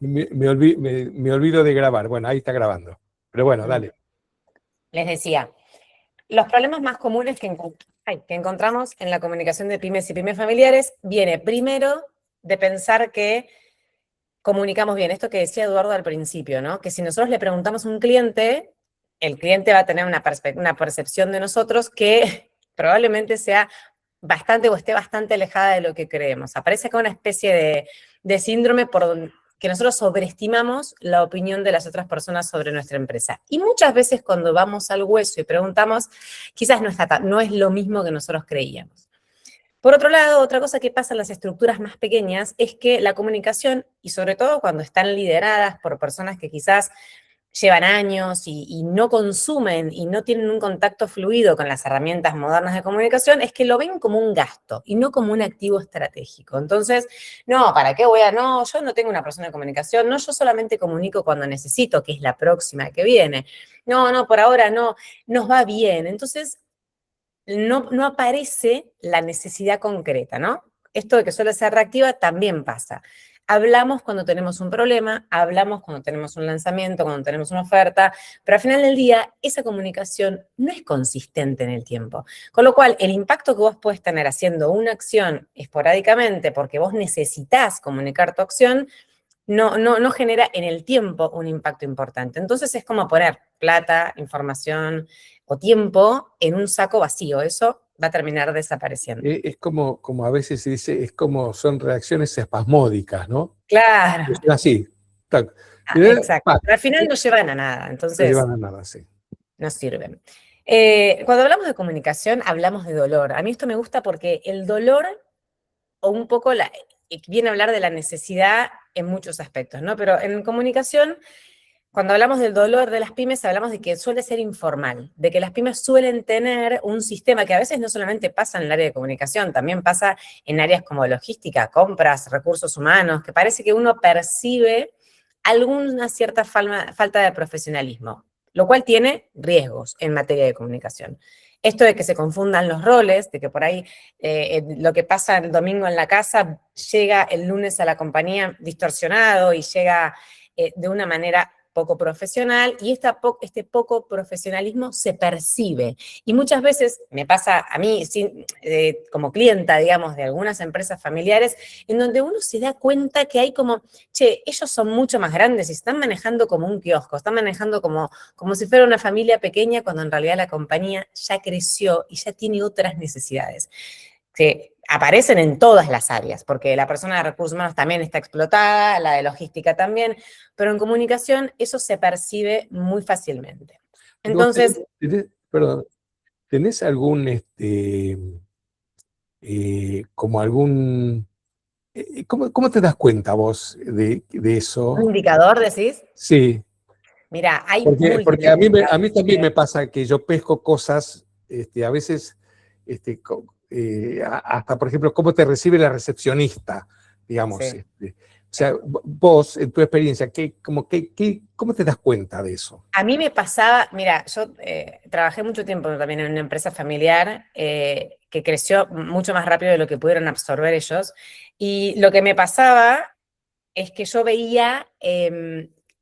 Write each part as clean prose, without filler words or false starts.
me olvido de grabar. Bueno, ahí está grabando. Pero bueno, dale. Les decía, los problemas más comunes que encontramos en la comunicación de pymes y pymes familiares viene primero de pensar que comunicamos bien. Esto que decía Eduardo al principio, ¿no? Que si nosotros le preguntamos a un cliente, el cliente va a tener una percepción de nosotros que probablemente sea bastante o esté bastante alejada de lo que creemos. Aparece como una especie de síndrome por que nosotros sobreestimamos la opinión de las otras personas sobre nuestra empresa. Y muchas veces cuando vamos al hueso y preguntamos, quizás no es lo mismo que nosotros creíamos. Por otro lado, otra cosa que pasa en las estructuras más pequeñas es que la comunicación, y sobre todo cuando están lideradas por personas que quizás llevan años y no consumen y no tienen un contacto fluido con las herramientas modernas de comunicación, es que lo ven como un gasto y no como un activo estratégico. Entonces, no, ¿para qué voy a? No, yo no tengo una persona de comunicación, no, yo solamente comunico cuando necesito, que es la próxima que viene. No, por ahora no, nos va bien. Entonces, no aparece la necesidad concreta, ¿no? Esto de que suele ser reactiva también pasa. Hablamos cuando tenemos un problema, hablamos cuando tenemos un lanzamiento, cuando tenemos una oferta, pero al final del día esa comunicación no es consistente en el tiempo. Con lo cual, el impacto que vos podés tener haciendo una acción esporádicamente porque vos necesitás comunicar tu acción, no genera en el tiempo un impacto importante. Entonces es como poner plata, información o tiempo en un saco vacío. Eso va a terminar desapareciendo. Es como a veces se dice, es como son reacciones espasmódicas, ¿no? Claro. Es así. Tac. Exacto. Pero al final no llevan a nada. Entonces, no llevan a nada, sí. No sirven. Cuando hablamos de comunicación, hablamos de dolor. A mí esto me gusta porque el dolor, o un poco viene a hablar de la necesidad en muchos aspectos, ¿no? Pero en comunicación, cuando hablamos del dolor de las pymes, hablamos de que suele ser informal, de que las pymes suelen tener un sistema que a veces no solamente pasa en el área de comunicación, también pasa en áreas como logística, compras, recursos humanos, que parece que uno percibe alguna cierta falta de profesionalismo, lo cual tiene riesgos en materia de comunicación. Esto de que se confundan los roles, de que por ahí lo que pasa el domingo en la casa llega el lunes a la compañía distorsionado y llega de una manera poco profesional, y este poco profesionalismo se percibe. Y muchas veces me pasa a mí, como clienta, digamos, de algunas empresas familiares, en donde uno se da cuenta que hay como, che, ellos son mucho más grandes y están manejando como un kiosco, están manejando como si fuera una familia pequeña, cuando en realidad la compañía ya creció y ya tiene otras necesidades que aparecen en todas las áreas, porque la persona de recursos humanos también está explotada, la de logística también, pero en comunicación eso se percibe muy fácilmente. Entonces, ¿tenés algún, como algún, ¿cómo te das cuenta vos de eso? ¿un indicador decís? Sí. Mira, hay Porque a mí también me pasa que yo pesco cosas, a veces, hasta, por ejemplo, cómo te recibe la recepcionista, digamos. Sí. O sea, vos, en tu experiencia, ¿cómo te das cuenta de eso? A mí me pasaba, mira, yo trabajé mucho tiempo también en una empresa familiar que creció mucho más rápido de lo que pudieron absorber ellos, y lo que me pasaba es que yo veía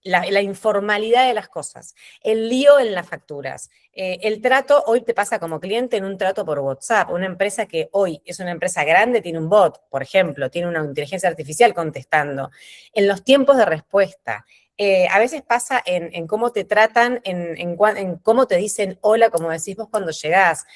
la informalidad de las cosas, el lío en las facturas, el trato. Hoy te pasa como cliente en un trato por WhatsApp, una empresa que hoy es una empresa grande, tiene un bot, por ejemplo, tiene una inteligencia artificial contestando, en los tiempos de respuesta. A veces pasa en cómo te tratan, en cómo te dicen hola, como decís vos cuando llegás,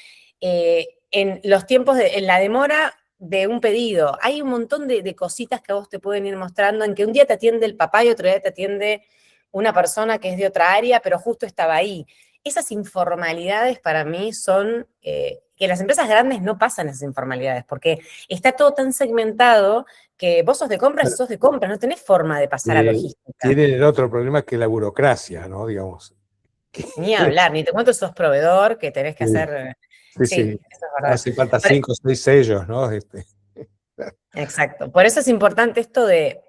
en los tiempos, en la demora de un pedido. Hay un montón de cositas que a vos te pueden ir mostrando, en que un día te atiende el papá y otro día te atiende una persona que es de otra área, pero justo estaba ahí. Esas informalidades para mí son, que en las empresas grandes no pasan esas informalidades, porque está todo tan segmentado que vos sos de compras y sos de compras, no tenés forma de pasar a logística. Tienen el otro problema que la burocracia, ¿no? Digamos. Ni hablar, ni te cuento sos proveedor que tenés que hacer. Sí. Eso es verdad. Hace falta 5 o 6 sellos, ¿no? Exacto. Por eso es importante esto de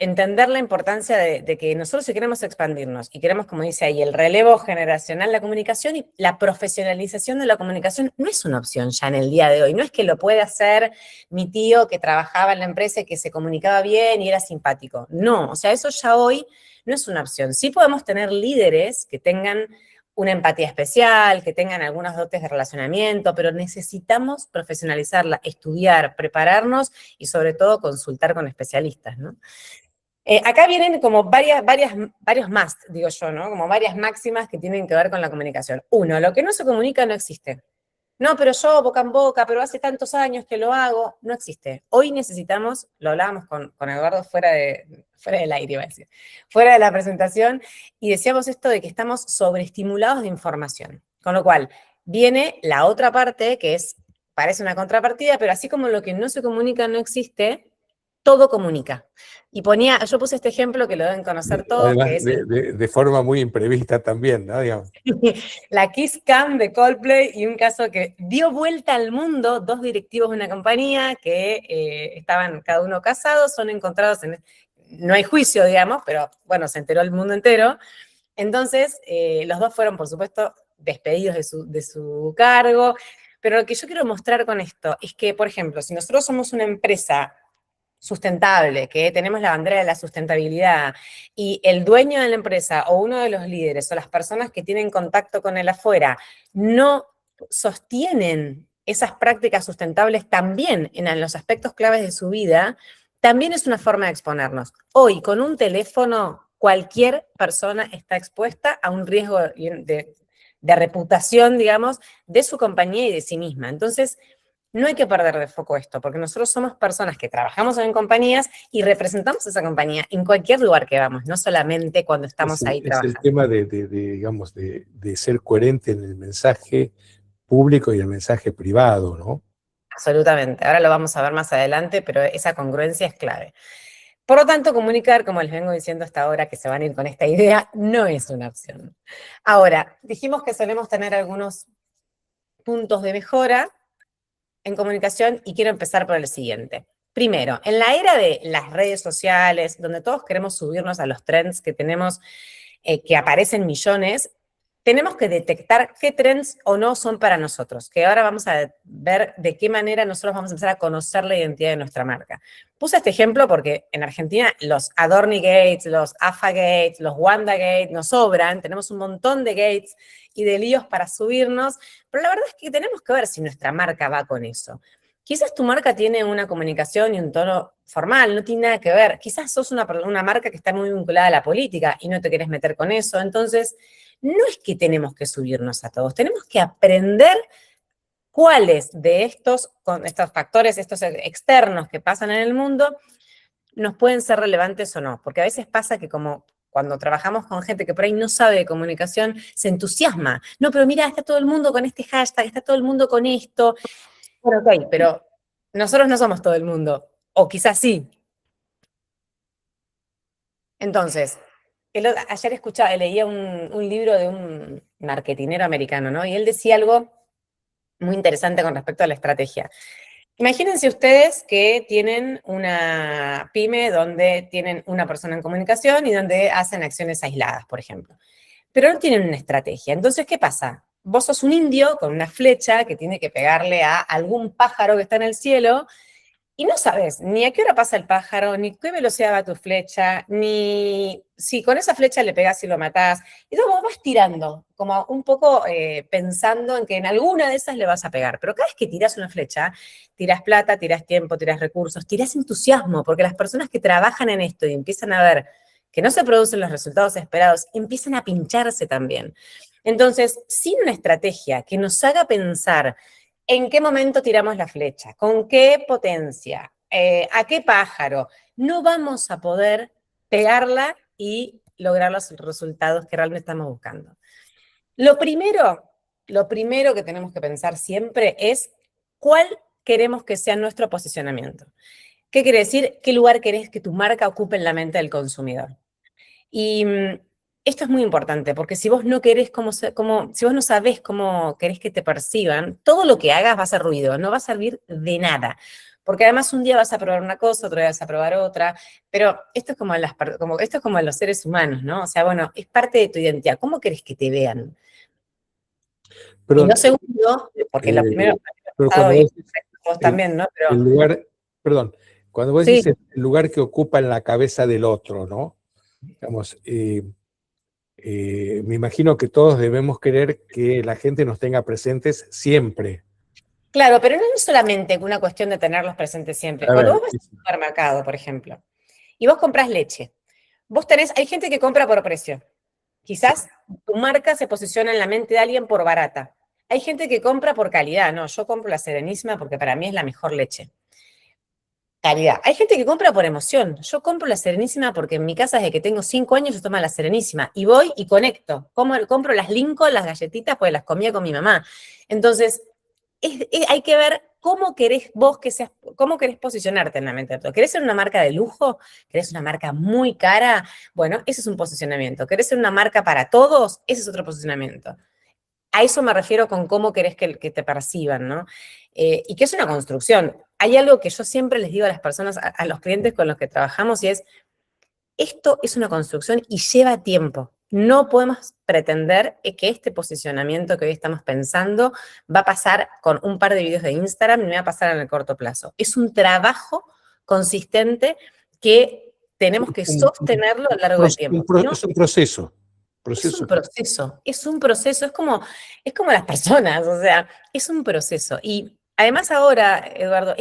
entender la importancia de que nosotros si queremos expandirnos y queremos, como dice ahí, el relevo generacional, la comunicación y la profesionalización de la comunicación no es una opción ya en el día de hoy. No es que lo puede hacer mi tío que trabajaba en la empresa y que se comunicaba bien y era simpático. No, o sea, eso ya hoy no es una opción. Sí podemos tener líderes que tengan una empatía especial, que tengan algunas dotes de relacionamiento, pero necesitamos profesionalizarla, estudiar, prepararnos y sobre todo consultar con especialistas, ¿no? Acá vienen como varios más, digo yo, ¿no? Como varias máximas que tienen que ver con la comunicación. Uno, lo que no se comunica no existe. No, pero yo boca en boca, pero hace tantos años que lo hago, no existe. Hoy necesitamos, lo hablábamos con Eduardo fuera del aire, iba a decir, fuera de la presentación, y decíamos esto de que estamos sobreestimulados de información. Con lo cual, viene la otra parte, que es, parece una contrapartida, pero así como lo que no se comunica no existe, todo comunica. Y yo puse este ejemplo que lo deben conocer todos, que Además, es de forma muy imprevista también, ¿no? Digamos. la Kiss Cam de Coldplay y un caso que dio vuelta al mundo, dos directivos de una compañía que estaban cada uno casados, son encontrados no hay juicio, digamos, pero bueno, se enteró el mundo entero. Entonces, los dos fueron, por supuesto, despedidos de su cargo, pero lo que yo quiero mostrar con esto es que, por ejemplo, si nosotros somos una empresa sustentable, que tenemos la bandera de la sustentabilidad, y el dueño de la empresa o uno de los líderes o las personas que tienen contacto con el afuera no sostienen esas prácticas sustentables también en los aspectos claves de su vida, también es una forma de exponernos. Hoy, con un teléfono, cualquier persona está expuesta a un riesgo de reputación, digamos, de su compañía y de sí misma. Entonces, no hay que perder de foco esto, porque nosotros somos personas que trabajamos en compañías y representamos a esa compañía en cualquier lugar que vamos, no solamente cuando estamos ahí Es el trabajando. tema digamos, de ser coherente en el mensaje público y el mensaje privado, ¿no? Absolutamente. Ahora lo vamos a ver más adelante, pero esa congruencia es clave. Por lo tanto, comunicar, como les vengo diciendo hasta ahora, que se van a ir con esta idea, no es una opción. Ahora, dijimos que solemos tener algunos puntos de mejora en comunicación y quiero empezar por el siguiente. Primero, en la era de las redes sociales, donde todos queremos subirnos a los trends que tenemos, que aparecen millones, tenemos que detectar qué trends o no son para nosotros, que ahora vamos a ver de qué manera nosotros vamos a empezar a conocer la identidad de nuestra marca. Puse este ejemplo porque en Argentina los Adorni Gates, los AFA Gates, los Wanda Gates nos sobran, tenemos un montón de gates y de líos para subirnos, pero la verdad es que tenemos que ver si nuestra marca va con eso. Quizás tu marca tiene una comunicación y un tono formal, no tiene nada que ver. Quizás sos una marca que está muy vinculada a la política y no te querés meter con eso. Entonces, no es que tenemos que subirnos a todos, tenemos que aprender cuáles de estos factores, estos externos que pasan en el mundo, nos pueden ser relevantes o no. Porque a veces pasa que como cuando trabajamos con gente que por ahí no sabe de comunicación, se entusiasma. No, pero mira, está todo el mundo con este hashtag, está todo el mundo con esto. Bueno, ok, pero nosotros no somos todo el mundo. O quizás sí. Entonces, ayer leía un libro de un marketinero americano, ¿no? Y él decía algo muy interesante con respecto a la estrategia. Imagínense ustedes que tienen una pyme donde tienen una persona en comunicación y donde hacen acciones aisladas, por ejemplo. Pero no tienen una estrategia. Entonces, ¿qué pasa? Vos sos un indio con una flecha que tiene que pegarle a algún pájaro que está en el cielo y no sabes ni a qué hora pasa el pájaro, ni qué velocidad va tu flecha, ni si con esa flecha le pegás y lo matás. Y luego vas tirando, como un poco pensando en que en alguna de esas le vas a pegar. Pero cada vez que tirás una flecha, tirás plata, tirás tiempo, tirás recursos, tirás entusiasmo, porque las personas que trabajan en esto y empiezan a ver que no se producen los resultados esperados, empiezan a pincharse también. Entonces, sin una estrategia que nos haga pensar ¿en qué momento tiramos la flecha? ¿Con qué potencia? ¿A qué pájaro? No vamos a poder pegarla y lograr los resultados que realmente estamos buscando. Lo primero que tenemos que pensar siempre es cuál queremos que sea nuestro posicionamiento. ¿Qué quiere decir? ¿Qué lugar querés que tu marca ocupe en la mente del consumidor? Y esto es muy importante, porque si vos no querés si vos no sabés cómo querés que te perciban, todo lo que hagas va a ser ruido, no va a servir de nada. Porque además un día vas a probar una cosa, otro día vas a probar otra, pero esto es como, esto es como en los seres humanos, ¿no? O sea, bueno, es parte de tu identidad. ¿Cómo querés que te vean? Y Perdón, lo segundo, porque lo primero, pero cuando y vos decís vos el, también, ¿no? el Pero lugar, perdón, cuando vos sí, decís el lugar que ocupa en la cabeza del otro, ¿no? Digamos, me imagino que todos debemos querer que la gente nos tenga presentes siempre. claro, pero no es solamente una cuestión de tenerlos presentes siempre. A Cuando vos ver, vas al supermercado, por ejemplo, y vos compras leche, hay gente que compra por precio. sí, Quizás tu marca se posiciona en la mente de alguien por barata. Hay gente que compra por calidad. No, yo compro la Serenísima porque para mí es la mejor leche. Calidad. Hay gente que compra por emoción. Yo compro la Serenísima porque en mi casa desde que tengo 5 años yo tomo la Serenísima y voy y conecto. Compro las Lincoln, las galletitas, pues las comía con mi mamá. Entonces, hay que ver cómo querés vos que seas, cómo querés posicionarte en la mente de todo. ¿Querés ser una marca de lujo? ¿Querés una marca muy cara? Bueno, ese es un posicionamiento. ¿Querés ser una marca para todos? Ese es otro posicionamiento. A eso me refiero con cómo querés que te perciban, ¿no? Y que es una construcción. Hay algo que yo siempre les digo a las personas, a los clientes con los que trabajamos, y es, esto es una construcción y lleva tiempo. No podemos pretender que este posicionamiento que hoy estamos pensando va a pasar con un par de videos de Instagram y me va a pasar en el corto plazo. Es un trabajo consistente que tenemos que sostenerlo a lo largo del tiempo. Si no, es un proceso. es un Proceso. proceso, es como las personas, o sea, es un proceso. Y además ahora, Eduardo,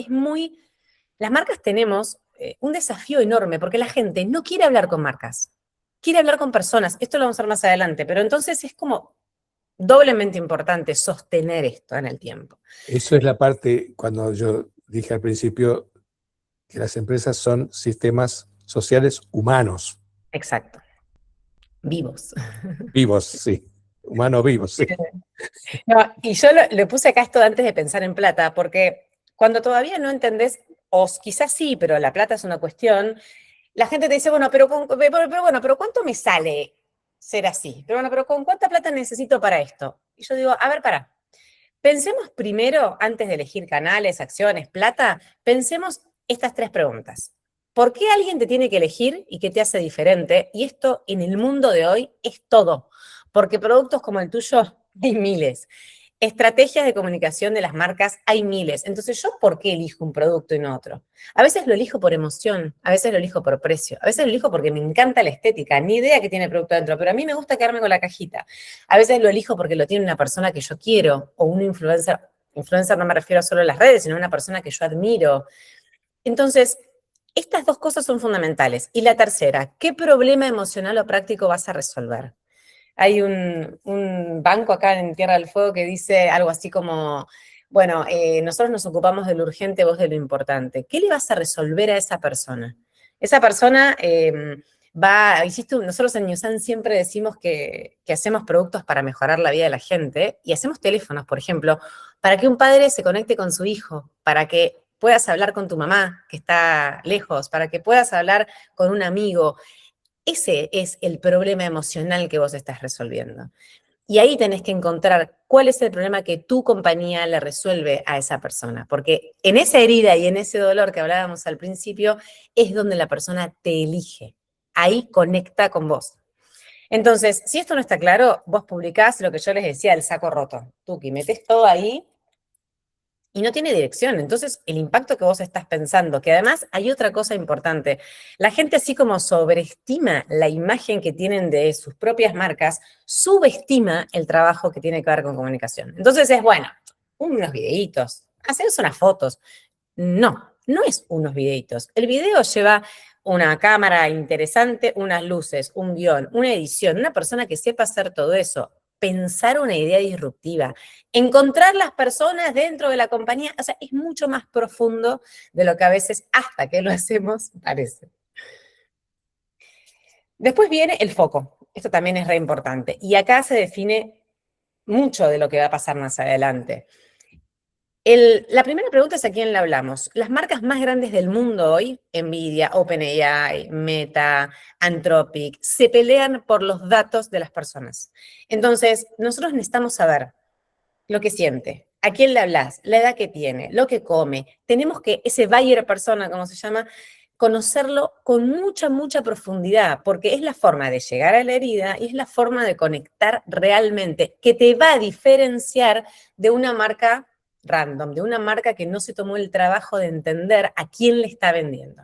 las marcas tenemos un desafío enorme porque la gente no quiere hablar con marcas, quiere hablar con personas. Esto lo vamos a ver más adelante, pero entonces es como doblemente importante sostener esto en el tiempo. Eso es la parte, cuando yo dije al principio que las empresas son sistemas sociales humanos, Exacto, vivos. vivos, sí, humanos vivos, sí. No, y yo le puse acá esto antes de pensar en plata, porque cuando todavía no entendés, o quizás sí, pero la plata es una cuestión, la gente te dice, bueno, pero ¿cuánto me sale ser así? Pero bueno, pero ¿con cuánta plata necesito para esto? Y yo digo, a ver, pará. Pensemos primero, antes de elegir canales, acciones, plata, pensemos estas 3 preguntas. ¿Por qué alguien te tiene que elegir y qué te hace diferente? Y esto en el mundo de hoy es todo, porque productos como el tuyo hay miles. Estrategias de comunicación de las marcas hay miles. Entonces, ¿yo por qué elijo un producto y no otro? A veces lo elijo por emoción, a veces lo elijo por precio, a veces lo elijo porque me encanta la estética, ni idea que tiene el producto dentro, pero a mí me gusta quedarme con la cajita. A veces lo elijo porque lo tiene una persona que yo quiero o un influencer. Influencer no me refiero solo a las redes, sino a una persona que yo admiro. Entonces, estas 2 cosas son fundamentales. Y la tercera, ¿qué problema emocional o práctico vas a resolver? Hay un banco acá en Tierra del Fuego que dice algo así como, bueno, nosotros nos ocupamos de lo urgente, vos de lo importante. ¿Qué le vas a resolver a esa persona? Esa persona nosotros en Newsan siempre decimos que hacemos productos para mejorar la vida de la gente y hacemos teléfonos, por ejemplo, para que un padre se conecte con su hijo, para que puedas hablar con tu mamá que está lejos, para que puedas hablar con un amigo. Ese es el problema emocional que vos estás resolviendo. Y ahí tenés que encontrar cuál es el problema que tu compañía le resuelve a esa persona. Porque en esa herida y en ese dolor que hablábamos al principio, es donde la persona te elige. Ahí conecta con vos. Entonces, si esto no está claro, vos publicás lo que yo les decía, el saco roto. Tuki, metés todo ahí y no tiene dirección. Entonces, el impacto que vos estás pensando, que además hay otra cosa importante, la gente así como sobreestima la imagen que tienen de sus propias marcas, subestima el trabajo que tiene que ver con comunicación. Entonces es, bueno, unos videitos, hacerse unas fotos. No, no es unos videitos. El video lleva una cámara interesante, unas luces, un guión, una edición, una persona que sepa hacer todo eso, pensar una idea disruptiva, encontrar las personas dentro de la compañía, o sea, es mucho más profundo de lo que a veces, hasta que lo hacemos, parece. Después viene el foco. Esto también es re importante. Y acá se define mucho de lo que va a pasar más adelante. La primera pregunta es a quién le hablamos. Las marcas más grandes del mundo hoy, Nvidia, OpenAI, Meta, Anthropic, se pelean por los datos de las personas. Entonces, nosotros necesitamos saber lo que siente, ¿A quién le hablas? La edad que tiene, lo que come. Tenemos que, ese buyer persona, como se llama, conocerlo con mucha, mucha profundidad, porque es la forma de llegar a la herida y es la forma de conectar realmente, que te va a diferenciar de una marca random, de una marca que no se tomó el trabajo de entender a quién le está vendiendo.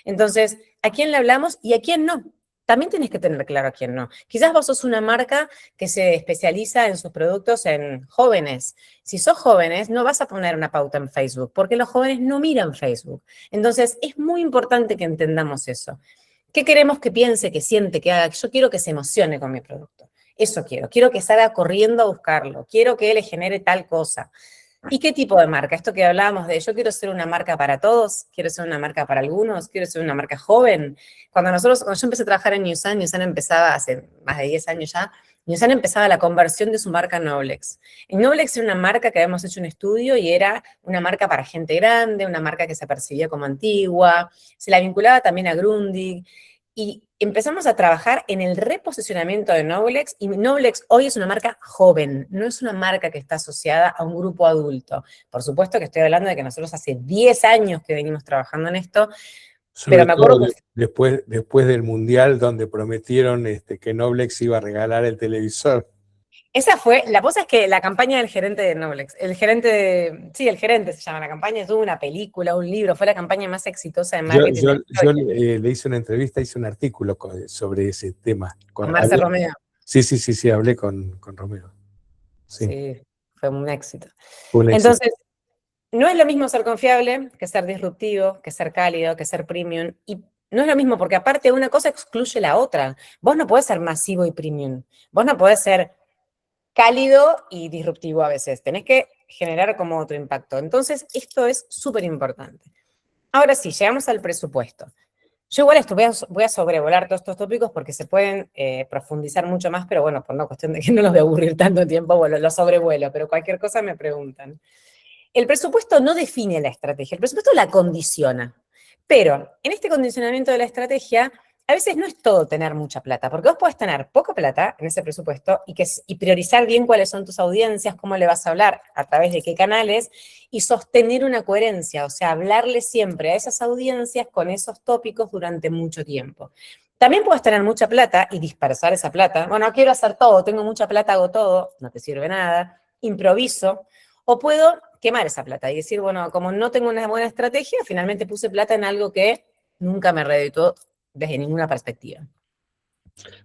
Entonces, ¿a quién le hablamos y a quién no? También tienes que tener claro a quién no. Quizás vos sos una marca que se especializa en sus productos en jóvenes. Si sos jóvenes, no vas a poner una pauta en Facebook, porque los jóvenes no miran Facebook. Entonces, es muy importante que entendamos eso. ¿Qué queremos que piense, que siente, que haga? Yo quiero que se emocione con mi producto. Eso quiero. Quiero que salga corriendo a buscarlo. Quiero que le genere tal cosa. ¿Y qué tipo de marca? Esto que hablábamos de yo quiero ser una marca para todos, quiero ser una marca para algunos, quiero ser una marca joven. Cuando yo empecé a trabajar en Newsan empezaba hace más de 10 años ya, Newsan empezaba la conversión de su marca Noblex. En Noblex era una marca que habíamos hecho un estudio y era una marca para gente grande, una marca que se percibía como antigua, se la vinculaba también a Grundig. Y empezamos a trabajar en el reposicionamiento de Noblex, y Noblex hoy es una marca joven, no es una marca que está asociada a un grupo adulto. Por supuesto que estoy hablando de que nosotros hace 10 años que venimos trabajando en esto, pero Sobre me todo acuerdo que después del Mundial, donde prometieron que Noblex iba a regalar el televisor. esa fue, la cosa es que la campaña del gerente de Noblex, el gerente se llama la campaña, tuvo una película, un libro, fue la campaña más exitosa de marketing de la Yo historia, le hice una entrevista, hice un artículo sobre ese tema. con Marce Romeo. Sí, hablé con Romeo. Sí, Sí, fue un éxito. fue un éxito. Entonces, no es lo mismo ser confiable que ser disruptivo, que ser cálido, que ser premium. Y no es lo mismo porque aparte una cosa excluye la otra. Vos no podés ser masivo y premium. Vos no podés ser cálido y disruptivo a veces. Tenés que generar como otro impacto. Entonces, esto es súper importante. Ahora sí, llegamos al presupuesto. Yo igual voy a sobrevolar todos estos tópicos porque se pueden profundizar mucho más, pero bueno, por una cuestión de que no los voy a aburrir tanto tiempo, bueno, los sobrevuelo, pero cualquier cosa me preguntan. El presupuesto no define la estrategia, el presupuesto la condiciona. Pero en este condicionamiento de la estrategia, a veces no es todo tener mucha plata, porque vos podés tener poca plata en ese presupuesto y priorizar bien cuáles son tus audiencias, cómo le vas a hablar, a través de qué canales, y sostener una coherencia, o sea, hablarle siempre a esas audiencias con esos tópicos durante mucho tiempo. También puedes tener mucha plata y dispersar esa plata. Bueno, quiero hacer todo, tengo mucha plata, hago todo, no te sirve nada, improviso. O puedo quemar esa plata y decir, bueno, como no tengo una buena estrategia, finalmente puse plata en algo que nunca me redituó desde ninguna perspectiva.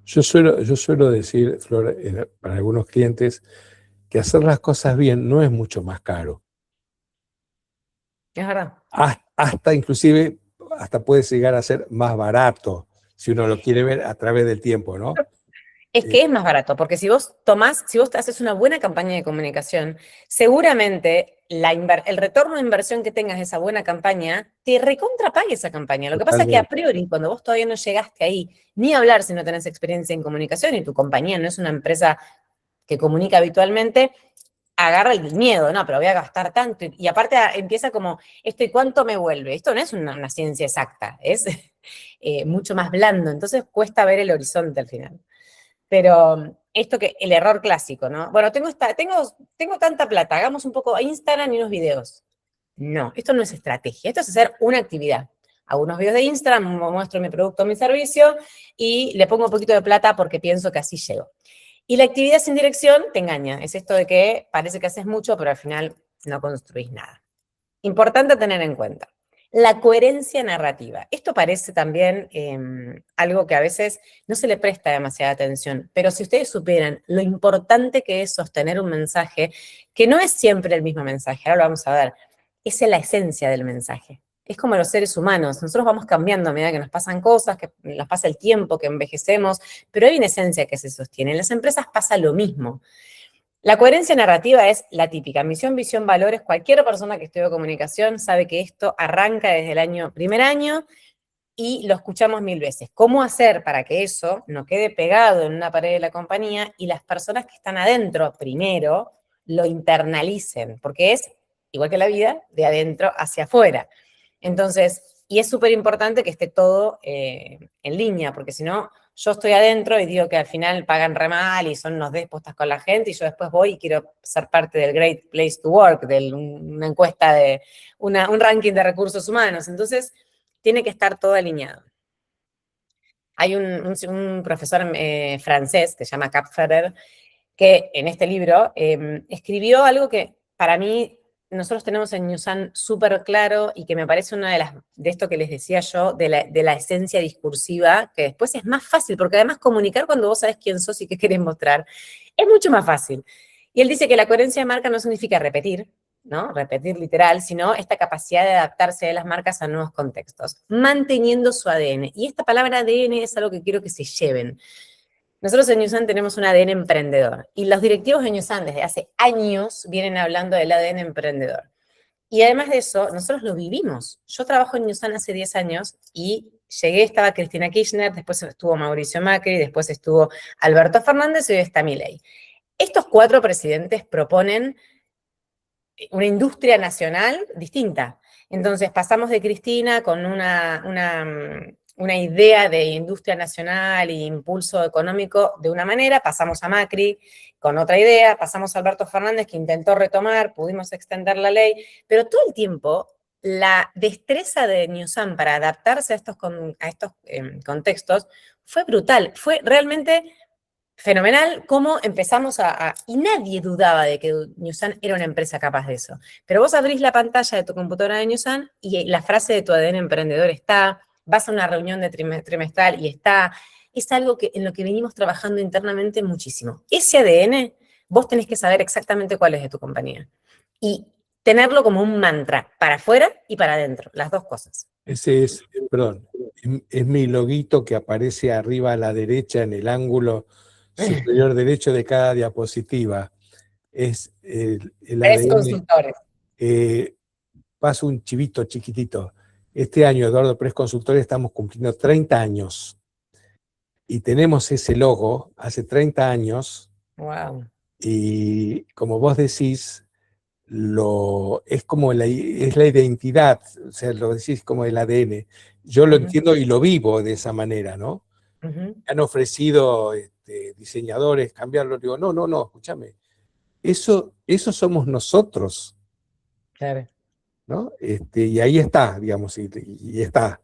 Yo suelo decir, Flor, para algunos clientes, que hacer las cosas bien no es mucho más caro. Es verdad. Inclusive, hasta puede llegar a ser más barato, si uno lo quiere ver a través del tiempo, ¿no? Es que es más barato, porque si vos haces una buena campaña de comunicación, seguramente el retorno de inversión que tengas de esa buena campaña te recontrapague esa campaña. Lo que pasa es que a Totalmente. priori, cuando vos todavía no llegaste ahí, ni hablar si no tenés experiencia en comunicación y tu compañía no es una empresa que comunica habitualmente, agarra el miedo, no, pero voy a gastar tanto. Y aparte empieza como, ¿esto y cuánto me vuelve? Esto no es una ciencia exacta, es mucho más blando, entonces cuesta ver el horizonte al final. Pero esto que, el error clásico, ¿no? Bueno, tengo tanta plata, hagamos un poco Instagram y unos videos. No, esto no es estrategia, esto es hacer una actividad. Hago unos videos de Instagram, muestro mi producto, mi servicio y le pongo un poquito de plata porque pienso que así llego. Y la actividad sin dirección te engaña. Es esto de que parece que haces mucho, pero al final no construís nada. Importante tener en cuenta. La coherencia narrativa. Esto parece también algo que a veces no se le presta demasiada atención, pero si ustedes supieran lo importante que es sostener un mensaje, que no es siempre el mismo mensaje, ahora lo vamos a ver, es la esencia del mensaje. Es como los seres humanos, nosotros vamos cambiando a medida que nos pasan cosas, que nos pasa el tiempo, que envejecemos, pero hay una esencia que se sostiene. En las empresas pasa lo mismo. La coherencia narrativa es la típica, misión, visión, valores. Cualquier persona que estudia comunicación sabe que esto arranca desde el primer año y lo escuchamos 1000 veces. ¿Cómo hacer para que eso no quede pegado en una pared de la compañía y las personas que están adentro primero lo internalicen? Porque es, igual que la vida, de adentro hacia afuera. Entonces, y es súper importante que esté todo en línea, porque si no, yo estoy adentro y digo que al final pagan re mal y son unos déspotas con la gente y yo después voy y quiero ser parte del Great Place to Work, de una encuesta un ranking de recursos humanos. Entonces, tiene que estar todo alineado. Hay un profesor francés que se llama Cap Ferrer, que en este libro escribió algo que para mí nosotros tenemos en Newsan súper claro y que me parece una de esto que les decía yo, de la esencia discursiva, que después es más fácil, porque además comunicar cuando vos sabés quién sos y qué querés mostrar, es mucho más fácil. Y él dice que la coherencia de marca no significa repetir, ¿no? Repetir literal, sino esta capacidad de adaptarse de las marcas a nuevos contextos, manteniendo su ADN. Y esta palabra ADN es algo que quiero que se lleven. Nosotros en Newsan tenemos un ADN emprendedor y los directivos de Newsan desde hace años vienen hablando del ADN emprendedor. Y además de eso, nosotros lo vivimos. Yo trabajo en Newsan hace 10 años y llegué, estaba Cristina Kirchner, después estuvo Mauricio Macri, después estuvo Alberto Fernández y hoy está Milei. Estos 4 presidentes proponen una industria nacional distinta. Entonces pasamos de Cristina con una idea de industria nacional e impulso económico de una manera, pasamos a Macri con otra idea, pasamos a Alberto Fernández que intentó retomar, pudimos extender la ley, pero todo el tiempo la destreza de Newsan para adaptarse a estos contextos fue brutal, fue realmente fenomenal cómo empezamos y nadie dudaba de que Newsan era una empresa capaz de eso. Pero vos abrís la pantalla de tu computadora de Newsan y la frase de tu ADN emprendedor está, vas a una reunión de trimestral y está, es algo en lo que venimos trabajando internamente muchísimo. Ese ADN, vos tenés que saber exactamente cuál es de tu compañía. Y tenerlo como un mantra, para afuera y para adentro, las dos cosas. Ese es, perdón, es mi loguito que aparece arriba a la derecha en el ángulo superior derecho de cada diapositiva. Es el Tres ADN. consultores. Paso un chivito chiquitito. Este año, Eduardo Press Consultores, estamos cumpliendo 30 años. Y tenemos ese logo hace 30 años. Wow. Y como vos decís, es como es la identidad, o sea, lo decís como el ADN. Yo lo entiendo y lo vivo de esa manera, ¿no? Me han ofrecido diseñadores cambiarlo, digo, no, escúchame, eso somos nosotros, Claro. ¿no? Y ahí está, digamos, y está.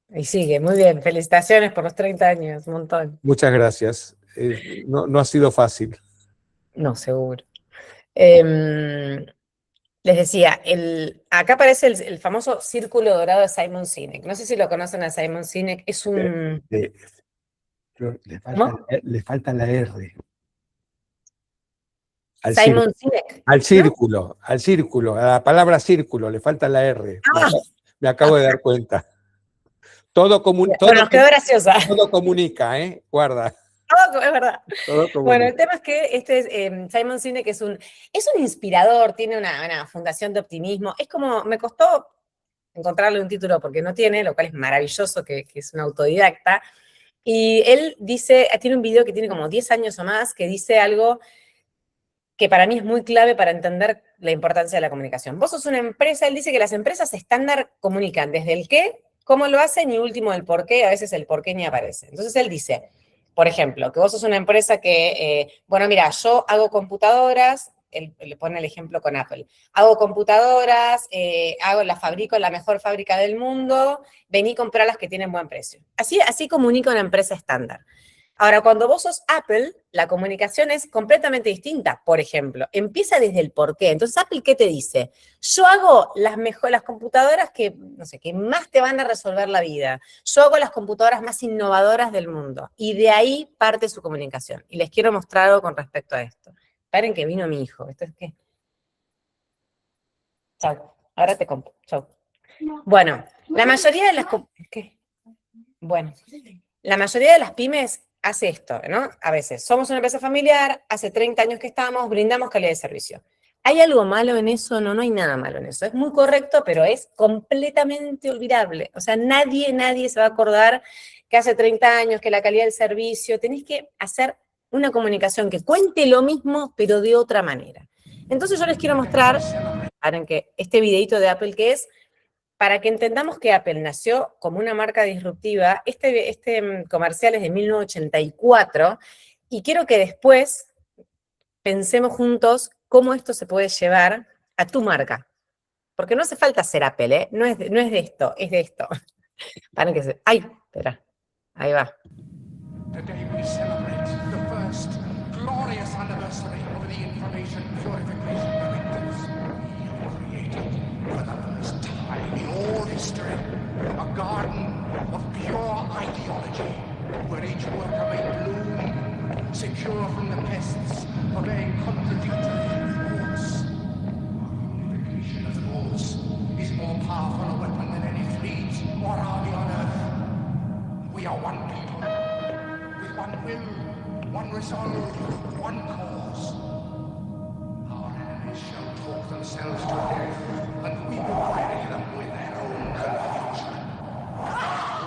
Y sigue, muy bien. Felicitaciones por los 30 años, un montón. Muchas gracias. No ha sido fácil. No, seguro. Les decía, acá aparece el famoso círculo dorado de Simon Sinek. No sé si lo conocen a Simon Sinek. Es un... ¿Cómo? Le falta la R. Simon Sinek. Al círculo, a la palabra círculo, le falta la R. Me acabo de dar cuenta. Todo nos quedó graciosa. Todo comunica, guarda. Es verdad. Bueno, el tema es que Simon Sinek es un inspirador, tiene una fundación de optimismo. Es como, me costó encontrarle un título porque no tiene, lo cual es maravilloso, que es un autodidacta. Y él tiene un video que tiene como 10 años o más, que dice algo que para mí es muy clave para entender la importancia de la comunicación. Vos sos una empresa, él dice que las empresas estándar comunican desde el qué, cómo lo hacen y último el por qué, a veces el por qué ni aparece. Entonces él dice, por ejemplo, que vos sos una empresa que, bueno, mira, yo hago computadoras, él le pone el ejemplo con Apple, hago computadoras, las fabrico en la mejor fábrica del mundo, vení a comprar las que tienen buen precio. Así comunica una empresa estándar. Ahora, cuando vos sos Apple, la comunicación es completamente distinta. Por ejemplo, empieza desde el por qué. Entonces, Apple, ¿qué te dice? Yo hago las computadoras que, no sé, que más te van a resolver la vida. Yo hago las computadoras más innovadoras del mundo. Y de ahí parte su comunicación. Y les quiero mostrar algo con respecto a esto. Esperen que vino mi hijo. ¿Esto es qué? Chau. Ahora te compro. Chau. Bueno, la mayoría de las... ¿Qué? Bueno, la mayoría de las pymes hace esto, ¿no? A veces, somos una empresa familiar, hace 30 años que estamos, brindamos calidad de servicio. ¿Hay algo malo en eso? No, no hay nada malo en eso. Es muy correcto, pero es completamente olvidable. O sea, nadie se va a acordar que hace 30 años, que la calidad del servicio, tenés que hacer una comunicación que cuente lo mismo, pero de otra manera. Entonces yo les quiero mostrar, ahora que este videito de Apple que es, para que entendamos que Apple nació como una marca disruptiva, este comercial es de 1984, y quiero que después pensemos juntos cómo esto se puede llevar a tu marca. Porque no hace falta ser Apple, ¿eh? No es de esto, es de esto. Para que se... ¡Ay! Espera. Ahí va. Today we celebrate the first glorious anniversary of the Information Purification Directives. We have created, for the first time in all history, a garden of pure ideology, where each worker may bloom, secure from the pests of a contradictory thoughts. Our unification of thoughts is more powerful a weapon than any fleet or army on earth. We are one people, with one will, one resolve, one cause. Our enemies shall talk themselves to death, and we will bury them with their own confusion.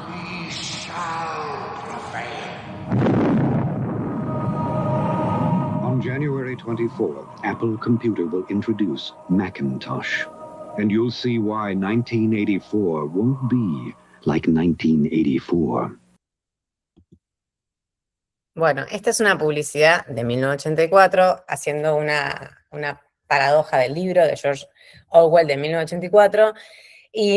We shall prevail. On January 24th, Apple Computer will introduce Macintosh. And you'll see why 1984 won't be like 1984. Bueno, esta es una publicidad de 1984, haciendo una paradoja del libro de George Orwell de 1984. Y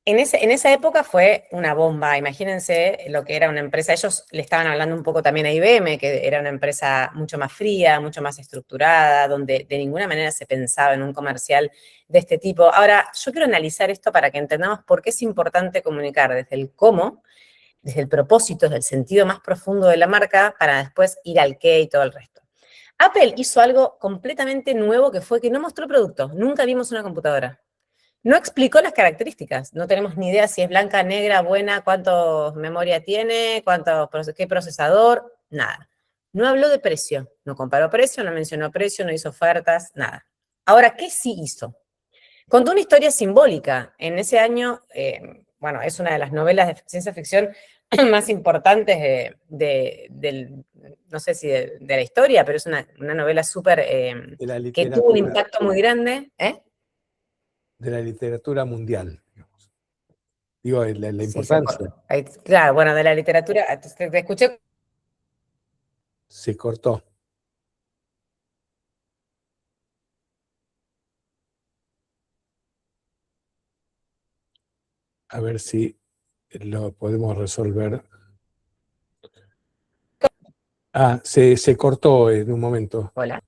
en esa época fue una bomba. Imagínense lo que era una empresa. Ellos le estaban hablando un poco también a IBM, que era una empresa mucho más fría, mucho más estructurada, donde de ninguna manera se pensaba en un comercial de este tipo. Ahora, yo quiero analizar esto para que entendamos por qué es importante comunicar desde el cómo, desde el propósito, desde el sentido más profundo de la marca, para después ir al qué y todo el resto. Apple hizo algo completamente nuevo, que fue que no mostró productos. Nunca vimos una computadora. No explicó las características. No tenemos ni idea si es blanca, negra, buena, cuánto memoria tiene, qué procesador, nada. No habló de precio. No comparó precio, no mencionó precio, no hizo ofertas, nada. Ahora, ¿qué sí hizo? Contó una historia simbólica. En ese año, bueno, es una de las novelas de ciencia ficción más importantes no sé si de la historia, pero es una novela súper, que tuvo un impacto muy grande. De la literatura mundial, digamos. Digo, la Sí, importancia. Claro, bueno, de la literatura, te escuché. Se cortó. A ver si lo podemos resolver. Ah, se cortó en un momento. Hola.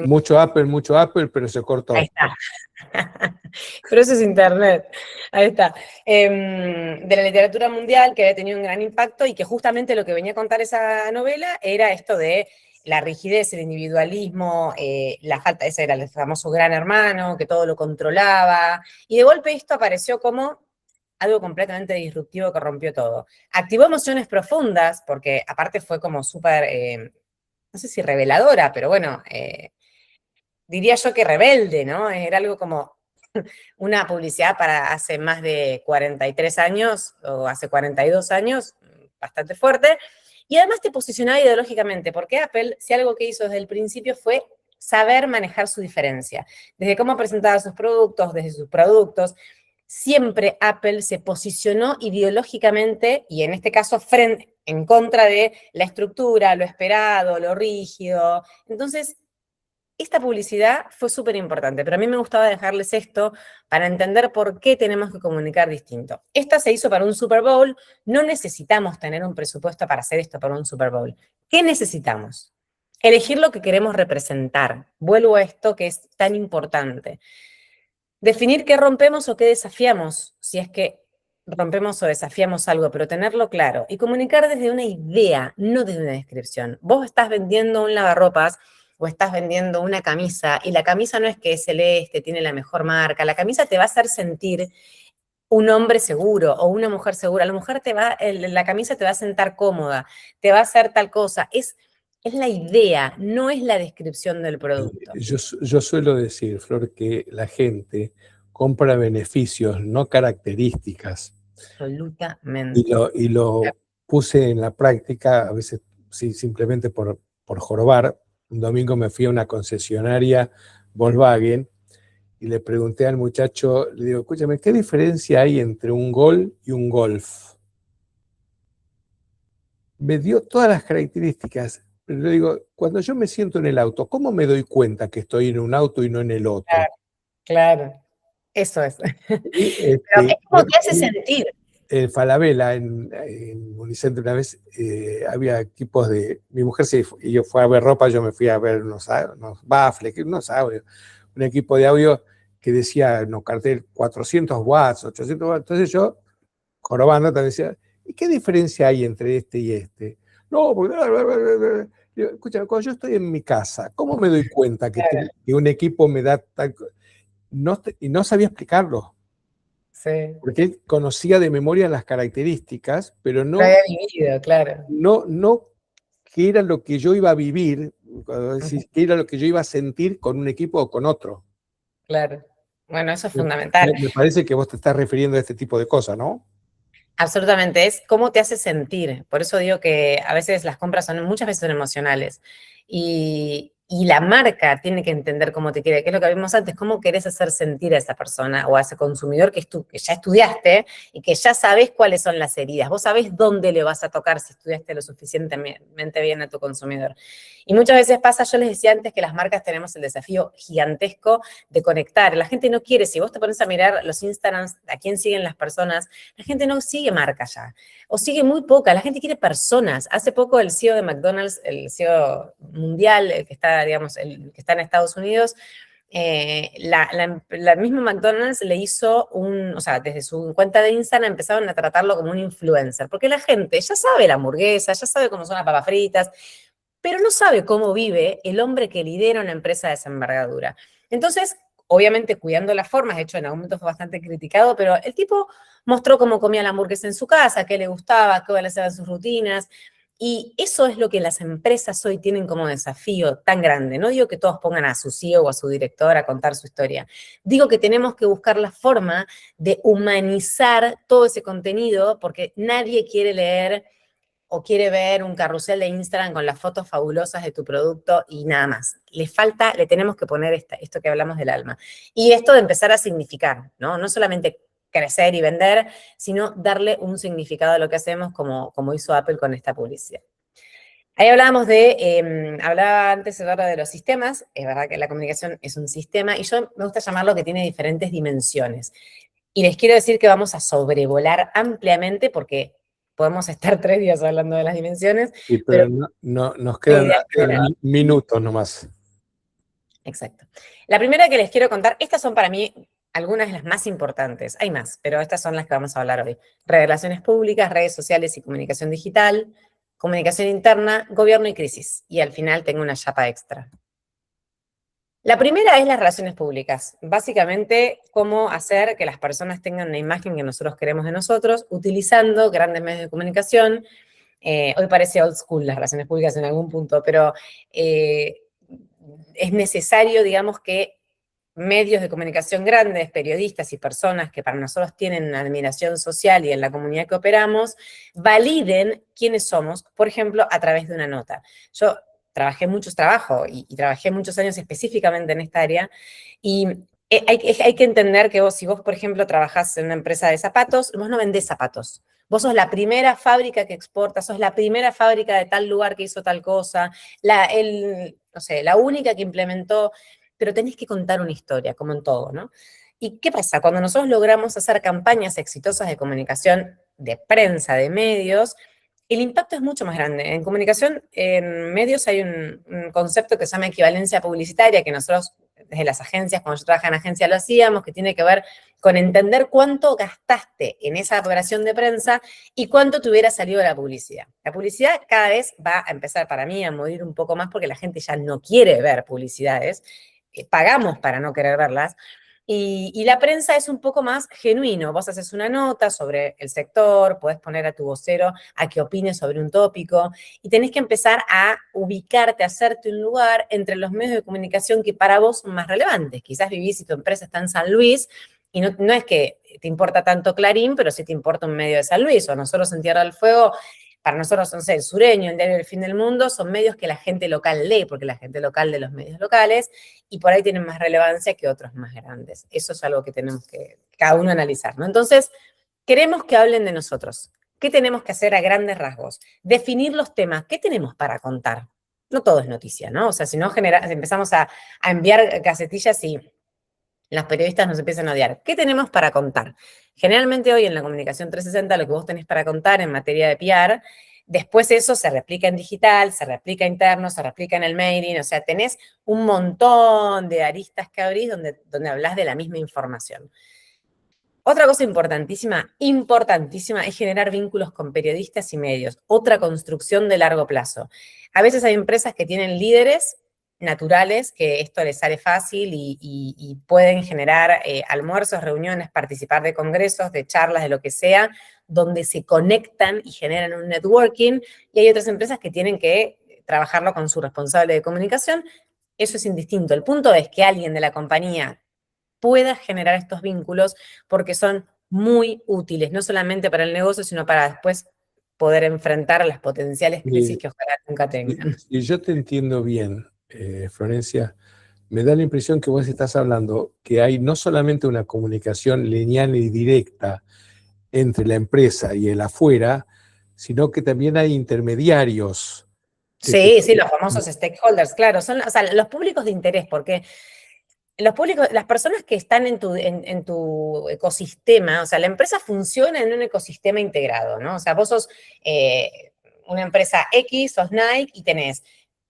Mucho Apple, pero se cortó. Ahí está. Pero eso es internet. Ahí está. De la literatura mundial, que había tenido un gran impacto y que justamente lo que venía a contar esa novela era esto de la rigidez, el individualismo, la falta, ese era el famoso gran hermano, que todo lo controlaba. Y de golpe esto apareció como algo completamente disruptivo que rompió todo. Activó emociones profundas, porque aparte fue como súper, no sé si reveladora, pero bueno, diría yo que rebelde, ¿no? Era algo como una publicidad para hace más de 43 años, o hace 42 años, bastante fuerte, y además te posicionaba ideológicamente, porque Apple, si algo que hizo desde el principio fue saber manejar su diferencia, desde cómo presentaba sus productos, desde sus productos. Siempre Apple se posicionó ideológicamente, y en este caso en contra de la estructura, lo esperado, lo rígido. Entonces, esta publicidad fue súper importante, pero a mí me gustaba dejarles esto para entender por qué tenemos que comunicar distinto. Esta se hizo para un Super Bowl, no necesitamos tener un presupuesto para hacer esto para un Super Bowl. ¿Qué necesitamos? Elegir lo que queremos representar. Vuelvo a esto que es tan importante. Definir qué rompemos o qué desafiamos, si es que rompemos o desafiamos algo, pero tenerlo claro. Y comunicar desde una idea, no desde una descripción. Vos estás vendiendo un lavarropas o estás vendiendo una camisa, y la camisa no es que es celeste, tiene la mejor marca, la camisa te va a hacer sentir un hombre seguro o una mujer segura. La camisa te va a sentar cómoda, te va a hacer tal cosa. Es la idea, no es la descripción del producto. Yo suelo decir, Flor, que la gente compra beneficios, no características. Absolutamente. Y lo puse en la práctica, a veces sí, simplemente por jorobar. Un domingo me fui a una concesionaria Volkswagen y le pregunté al muchacho, le digo, escúchame, ¿qué diferencia hay entre un gol y un golf? Me dio todas las características, pero le digo, cuando yo me siento en el auto, ¿cómo me doy cuenta que estoy en un auto y no en el otro? Claro, eso es. Y, Pero es como te hace sentir. En Falabella, en Unicentro, una vez había equipos de. Mi mujer y yo fue a ver ropa, yo me fui a ver unos baffles, unos audios, un equipo de audio que decía, no, cartel 400 watts, 800 watts. Entonces yo, jorobando, te decía, ¿y qué diferencia hay entre este y este? No, porque. Escucha, cuando yo estoy en mi casa, ¿cómo me doy cuenta que un equipo me da tal. Y no sabía explicarlo. Sí. Porque él conocía de memoria las características, pero Lo había vivido, claro. no qué era lo que yo iba a vivir, cuando decís, qué era lo que yo iba a sentir con un equipo o con otro. Claro. Bueno, eso es fundamental. Me parece que vos te estás refiriendo a este tipo de cosas, ¿no? Absolutamente, es cómo te hace sentir. Por eso digo que a veces las compras muchas veces son emocionales. Y la marca tiene que entender cómo te quiere, que es lo que vimos antes, cómo querés hacer sentir a esa persona o a ese consumidor que ya estudiaste y que ya sabés cuáles son las heridas. Vos sabés dónde le vas a tocar si estudiaste lo suficientemente bien a tu consumidor. Y muchas veces pasa, yo les decía antes que las marcas tenemos el desafío gigantesco de conectar. La gente no quiere, si vos te pones a mirar los Instagrams, a quién siguen las personas, la gente no sigue marca ya, o sigue muy poca, la gente quiere personas. Hace poco el CEO de McDonald's, el CEO mundial, el que está, digamos, el que está en Estados Unidos, la misma McDonald's le hizo o sea, desde su cuenta de Instagram empezaron a tratarlo como un influencer, porque la gente ya sabe la hamburguesa, ya sabe cómo son las papas fritas, pero no sabe cómo vive el hombre que lidera una empresa de esa envergadura. Entonces, obviamente cuidando las formas, de hecho en algún momento fue bastante criticado, pero el tipo mostró cómo comía la hamburguesa en su casa, qué le gustaba, cuáles eran sus rutinas, y eso es lo que las empresas hoy tienen como desafío tan grande. No digo que todos pongan a su CEO o a su director a contar su historia, digo que tenemos que buscar la forma de humanizar todo ese contenido, porque nadie quiere leer o quiere ver un carrusel de Instagram con las fotos fabulosas de tu producto y nada más. Le tenemos que poner esto que hablamos del alma. Y esto de empezar a significar, ¿no? No solamente crecer y vender, sino darle un significado a lo que hacemos como hizo Apple con esta publicidad. Ahí hablaba antes Eduardo de los sistemas, es verdad que la comunicación es un sistema y yo me gusta llamarlo que tiene diferentes dimensiones. Y les quiero decir que vamos a sobrevolar ampliamente porque podemos estar 3 días hablando de las dimensiones. Sí, pero no, nos quedan minutos nomás. Exacto. La primera que les quiero contar, estas son para mí algunas de las más importantes. Hay más, pero estas son las que vamos a hablar hoy. Relaciones públicas, redes sociales y comunicación digital, comunicación interna, gobierno y crisis. Y al final tengo una chapa extra. La primera es las relaciones públicas. Básicamente, cómo hacer que las personas tengan una imagen que nosotros queremos de nosotros, utilizando grandes medios de comunicación. Hoy parece old school las relaciones públicas en algún punto, pero es necesario, digamos, que medios de comunicación grandes, periodistas y personas que para nosotros tienen una admiración social y en la comunidad que operamos, validen quiénes somos, por ejemplo, a través de una nota. Yo trabajé y trabajé muchos años específicamente en esta área, y hay que entender que si vos, por ejemplo, trabajás en una empresa de zapatos, vos no vendés zapatos. Vos sos la primera fábrica que exporta, sos la primera fábrica de tal lugar que hizo tal cosa, no sé, la única que implementó, pero tenés que contar una historia, como en todo, ¿no? ¿Y qué pasa? Cuando nosotros logramos hacer campañas exitosas de comunicación, de prensa, de medios, el impacto es mucho más grande. En comunicación, en medios hay un concepto que se llama equivalencia publicitaria, que nosotros desde las agencias, cuando yo trabajaba en agencia lo hacíamos, que tiene que ver con entender cuánto gastaste en esa operación de prensa y cuánto te hubiera salido de la publicidad. La publicidad cada vez va a empezar para mí a morir un poco más porque la gente ya no quiere ver publicidades, pagamos para no querer verlas. Y la prensa es un poco más genuino. Vos haces una nota sobre el sector, podés poner a tu vocero a que opine sobre un tópico y tenés que empezar a ubicarte, a hacerte un lugar entre los medios de comunicación que para vos son más relevantes. Quizás vivís y tu empresa está en San Luis y no es que te importa tanto Clarín, pero sí te importa un medio de San Luis. O nosotros en Tierra del Fuego para nosotros, no sé, El Sureño, el diario El Fin del Mundo, son medios que la gente local lee, porque la gente local lee los medios locales, y por ahí tienen más relevancia que otros más grandes. Eso es algo que tenemos que cada uno analizar, ¿no? Entonces, queremos que hablen de nosotros. ¿Qué tenemos que hacer a grandes rasgos? Definir los temas. ¿Qué tenemos para contar? No todo es noticia, ¿no? O sea, si no empezamos a enviar casetillas y los periodistas nos empiezan a odiar. ¿Qué tenemos para contar? Generalmente hoy en la comunicación 360 lo que vos tenés para contar en materia de PR, después eso se replica en digital, se replica interno, se replica en el mailing, o sea, tenés un montón de aristas que abrís donde hablas de la misma información. Otra cosa importantísima, es generar vínculos con periodistas y medios. Otra construcción de largo plazo. A veces hay empresas que tienen líderes naturales, que esto les sale fácil y pueden generar almuerzos, reuniones, participar de congresos, de charlas, de lo que sea, donde se conectan y generan un networking, y hay otras empresas que tienen que trabajarlo con su responsable de comunicación. Eso es indistinto. El punto es que alguien de la compañía pueda generar estos vínculos porque son muy útiles, no solamente para el negocio, sino para después poder enfrentar las potenciales crisis que ojalá nunca tengan. Si yo te entiendo bien, Florencia, me da la impresión que vos estás hablando que hay no solamente una comunicación lineal y directa entre la empresa y el afuera, sino que también hay intermediarios. Sí, los famosos stakeholders, claro, son, o sea, los públicos de interés, porque los públicos, las personas que están en tu ecosistema, o sea, la empresa funciona en un ecosistema integrado, ¿no? O sea, vos sos una empresa X, sos Nike, y tenés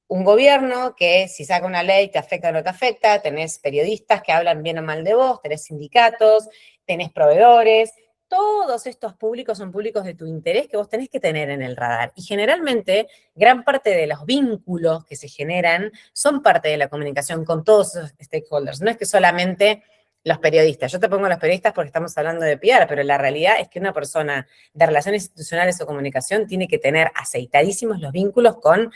un gobierno que si saca una ley te afecta o no te afecta, tenés periodistas que hablan bien o mal de vos, tenés sindicatos, tenés proveedores. Todos estos públicos son públicos de tu interés que vos tenés que tener en el radar. Y generalmente, gran parte de los vínculos que se generan son parte de la comunicación con todos esos stakeholders. No es que solamente los periodistas. Yo te pongo los periodistas porque estamos hablando de PR, pero la realidad es que una persona de relaciones institucionales o comunicación tiene que tener aceitadísimos los vínculos con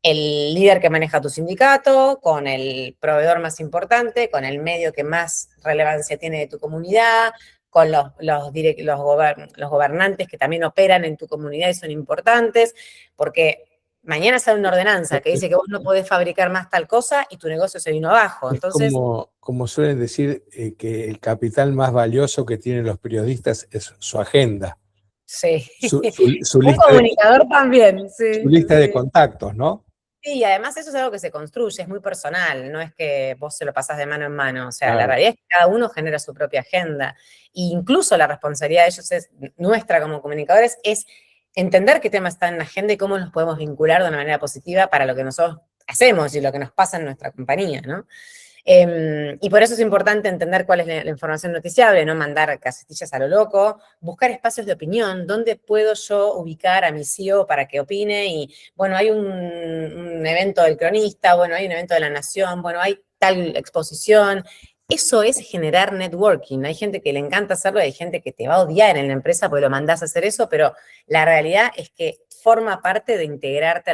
el líder que maneja tu sindicato, con el proveedor más importante, con el medio que más relevancia tiene de tu comunidad, con los gobernantes que también operan en tu comunidad y son importantes, porque mañana sale una ordenanza que dice que vos no podés fabricar más tal cosa y tu negocio se vino abajo. Entonces, como suelen decir, que el capital más valioso que tienen los periodistas es su agenda. Sí. Su Un comunicador también, sí. Su lista de contactos, ¿no? Sí, y además eso es algo que se construye, es muy personal, no es que vos se lo pasás de mano en mano, o sea, Claro. La realidad es que cada uno genera su propia agenda, e incluso la responsabilidad de ellos es nuestra como comunicadores, es entender qué temas están en la agenda y cómo los podemos vincular de una manera positiva para lo que nosotros hacemos y lo que nos pasa en nuestra compañía, ¿no? Y por eso es importante entender cuál es la información noticiable, no mandar casetillas a lo loco, buscar espacios de opinión, dónde puedo yo ubicar a mi CEO para que opine, y bueno, hay un evento del Cronista, bueno, hay un evento de La Nación, bueno, hay tal exposición. Eso es generar networking. Hay gente que le encanta hacerlo y hay gente que te va a odiar en la empresa porque lo mandás a hacer eso, pero la realidad es que forma parte de integrarte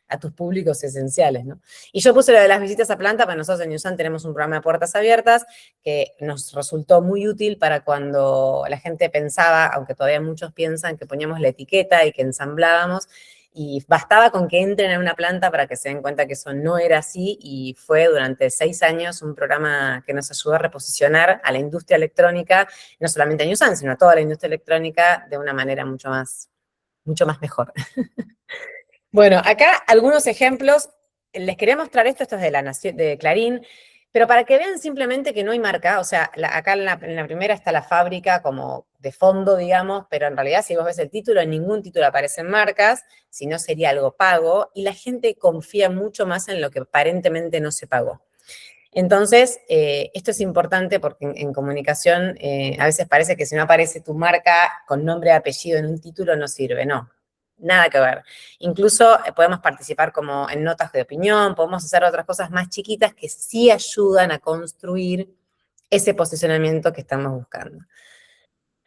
a tus públicos esenciales, ¿no? Y yo puse lo de las visitas a planta, porque nosotros en Newsan tenemos un programa de puertas abiertas que nos resultó muy útil para cuando la gente pensaba, aunque todavía muchos piensan, que poníamos la etiqueta y que ensamblábamos, y bastaba con que entren en una planta para que se den cuenta que eso no era así, y fue durante 6 años un programa que nos ayudó a reposicionar a la industria electrónica, no solamente a Newsan, sino a toda la industria electrónica de una manera mucho más mejor. Bueno, acá algunos ejemplos. Les quería mostrar esto es de La Nación, de Clarín, pero para que vean simplemente que no hay marca, o sea, acá en la primera está la fábrica como de fondo, digamos, pero en realidad si vos ves el título, en ningún título aparecen marcas, si no sería algo pago, y la gente confía mucho más en lo que aparentemente no se pagó. Entonces, esto es importante porque en comunicación a veces parece que si no aparece tu marca con nombre y apellido en un título no sirve, no. Nada que ver. Incluso podemos participar como en notas de opinión, podemos hacer otras cosas más chiquitas que sí ayudan a construir ese posicionamiento que estamos buscando.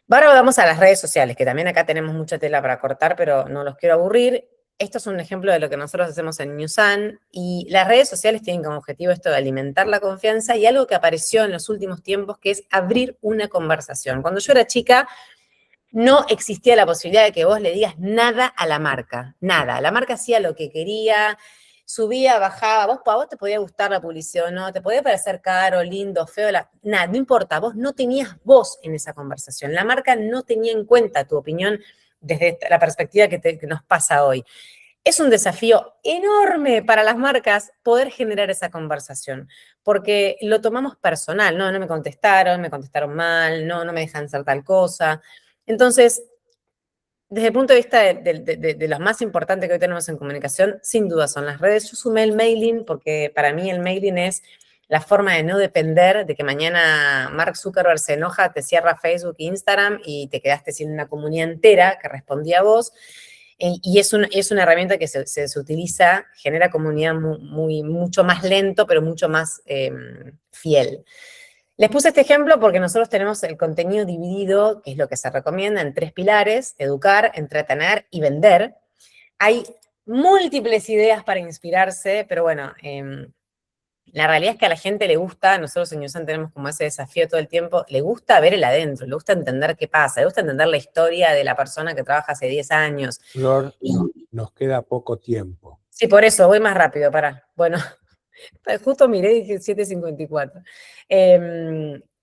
Ahora vamos a las redes sociales, que también acá tenemos mucha tela para cortar, pero no los quiero aburrir. Esto es un ejemplo de lo que nosotros hacemos en Newsan, y las redes sociales tienen como objetivo esto de alimentar la confianza y algo que apareció en los últimos tiempos, que es abrir una conversación. Cuando yo era chica, no existía la posibilidad de que vos le digas nada a la marca, nada. La marca hacía lo que quería, subía, bajaba, a vos te podía gustar la publicidad o no, te podía parecer caro, lindo, feo, nada, no importa, vos no tenías voz en esa conversación. La marca no tenía en cuenta tu opinión desde la perspectiva que nos pasa hoy. Es un desafío enorme para las marcas poder generar esa conversación, porque lo tomamos personal, no me contestaron mal, no me dejan hacer tal cosa. Entonces, desde el punto de vista de los más importantes que hoy tenemos en comunicación, sin duda son las redes. Yo sumé el mailing porque para mí el mailing es la forma de no depender de que mañana Mark Zuckerberg se enoja, te cierra Facebook e Instagram y te quedaste sin una comunidad entera que respondía a vos. Y es una herramienta que se utiliza, genera comunidad mucho más lento, pero mucho más fiel. Les puse este ejemplo porque nosotros tenemos el contenido dividido, que es lo que se recomienda, en 3 pilares: educar, entretener y vender. Hay múltiples ideas para inspirarse, pero bueno, la realidad es que a la gente le gusta, nosotros en Newsan tenemos como ese desafío todo el tiempo, le gusta ver el adentro, le gusta entender qué pasa, le gusta entender la historia de la persona que trabaja hace 10 años. Flor, nos queda poco tiempo. Sí, por eso, voy más rápido, pará. Bueno, justo miré y dije 7:54.